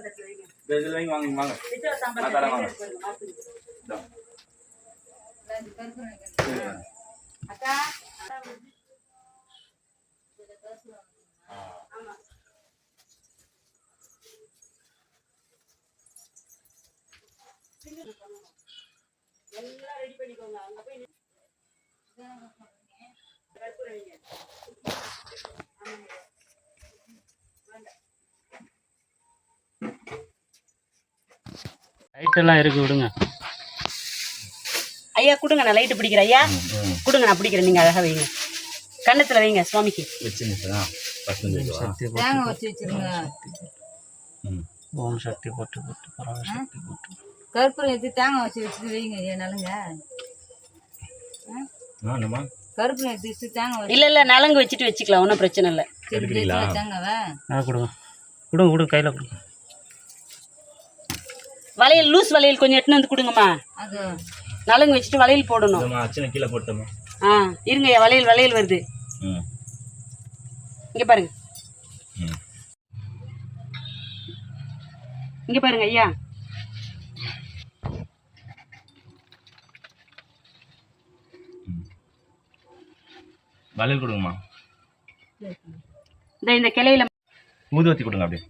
வாங்க வாங்க நான் தரேன் வாங்க அக்கா எல்லாம் ரெடி பண்ணிக்கோங்க அங்க போய் லைட் எல்லாம் இருக்கு விடுங்க ஐயா கொடுங்க நான் லைட்டு பிடிக்கிறேன் ஐயா கொடுங்க நான் பிடிக்கிறேன் நீங்க அழகா வைங்க கண்ணத்துல வைங்க சுவாமிக்கு தேங்காய் வச்சு வச்சிருங்க ஓம் சக்தி போட்டு போட்டு பரமசக்தி போட்டு கற்பூரம் எடுத்து தேங்காய் வச்சு வச்சுட்டு வைங்க ஐயா நலுங்க கற்பூரம் எடுத்து வச்சு தேங்காய் இல்ல இல்ல நலங்கு வச்சுட்டு வச்சுக்கலாம் ஒன்றும் பிரச்சனை இல்லை தேங்காவை கொடுங்க கொடுங்க கொடுங்க கையில் கொடுங்க வளையல் லூஸ் வளையல் கொஞ்சம் எட்டுன்னு வந்து கொடுங்கம்மா அது நலங்கு வச்சுட்டு வளையல் போடணும் கீழே போட்டோமா இருங்க வளையல் வளையல் வருது இங்க பாருங்க இங்க பாருங்க ஐயா வளையல் கொடுங்கம்மா இந்த கிளையில ஊதுவத்தி கொடுங்க அப்படியே